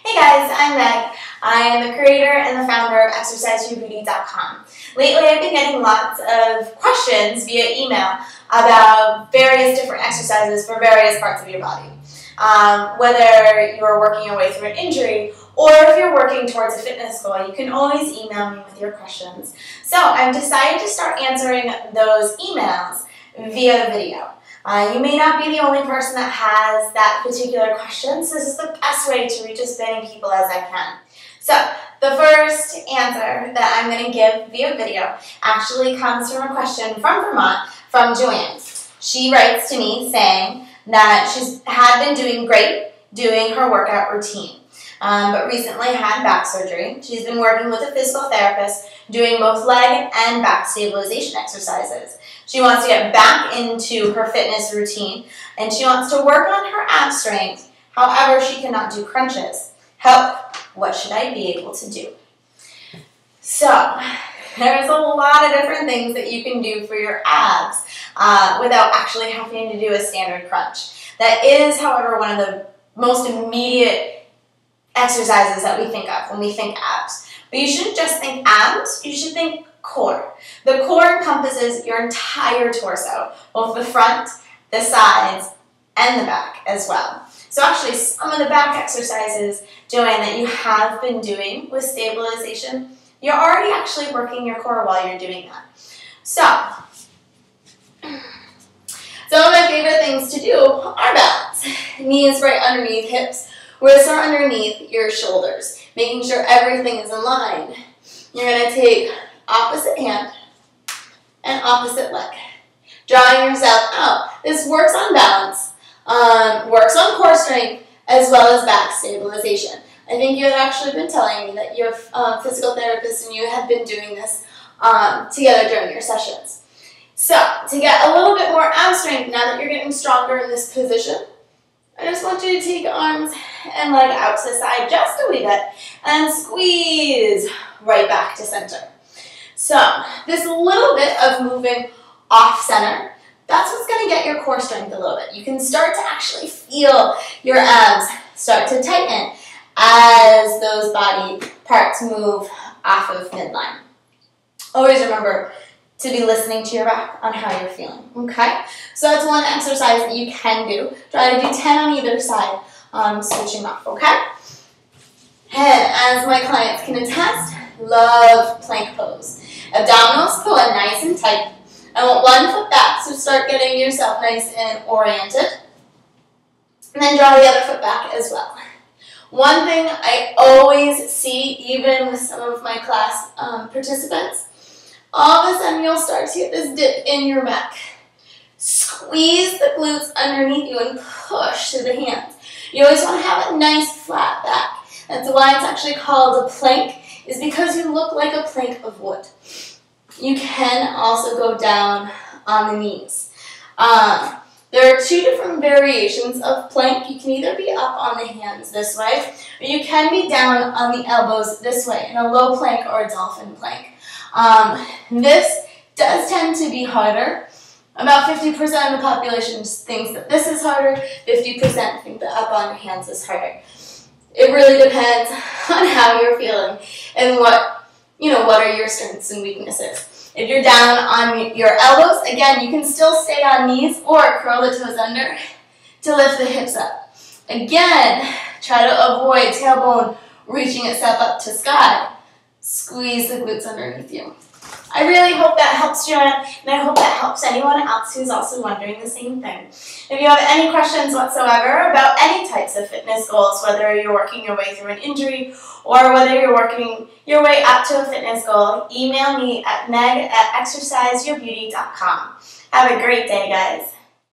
Hey guys, I'm Meg. I am the creator and the founder of ExerciseYourBeauty.com. Lately I've been getting lots of questions via email about various different exercises for various parts of your body. Whether you're working your way through an injury or if you're working towards a fitness goal, you can always email me with your questions. So I've decided to start answering those emails via video. You may not be the only person that has that particular question, so this is the best way to reach as many people as I can. So the first answer that I'm going to give via video actually comes from a question from Vermont, from Joanne. She writes to me saying that she's had been doing great doing her workout routine, but recently had back surgery. She's been working with a physical therapist doing both leg and back stabilization exercises. She wants to get back into her fitness routine, and she wants to work on her ab strength. However, she cannot do crunches. Help. What should I be able to do? So, there's a lot of different things that you can do for your abs without actually having to do a standard crunch. That is, however, one of the most immediate exercises that we think of when we think abs. But you shouldn't just think abs, you should think core. The core encompasses your entire torso, both the front, the sides, and the back as well. So actually some of the back exercises, Joanne, that you have been doing with stabilization, you're already actually working your core while you're doing that. So, some of my favorite things to do are balance. Knees right underneath hips, wrists are underneath your shoulders, making sure everything is in line. You're going to take opposite hand and opposite leg, drawing yourself out. This works on balance, works on core strength, as well as back stabilization. I think you had actually been telling me that your physical therapist and you had been doing this together during your sessions. So, to get a little bit more ab strength, now that you're getting stronger in this position, I just want you to take arms and leg out to the side just a wee bit, and squeeze right back to center. So, this little bit of moving off center, that's what's going to get your core strength a little bit. You can start to actually feel your abs start to tighten as those body parts move off of midline. Always remember to be listening to your back on how you're feeling, okay? So that's one exercise that you can do. Try to do 10 on either side, switching off, okay? And as my clients can attest, love plank pose. Abdominals pull in nice and tight. I want one foot back, so start getting yourself nice and oriented. And then draw the other foot back as well. One thing I always see, even with some of my class participants, all of a sudden you'll start to get this dip in your back. Squeeze the glutes underneath you and push to the hands. You always want to have a nice flat back. That's why it's actually called a plank, is because you look like a plank of wood. You can also go down on the knees. There are two different variations of plank. You can either be up on the hands this way, or you can be down on the elbows this way in a low plank or a dolphin plank. This does tend to be harder. About 50% of the population thinks that this is harder, 50% think that up on your hands is harder. It really depends on how you're feeling and what are your strengths and weaknesses. If you're down on your elbows, again, you can still stay on knees or curl the toes under to lift the hips up. Again, try to avoid tailbone reaching itself up to sky. Squeeze the glutes underneath you. I really hope that helps, Joanne, and I hope that helps anyone else who's also wondering the same thing. If you have any questions whatsoever about any types of fitness goals, whether you're working your way through an injury or whether you're working your way up to a fitness goal, email me at meg@exerciseyourbeauty.com. Have a great day, guys.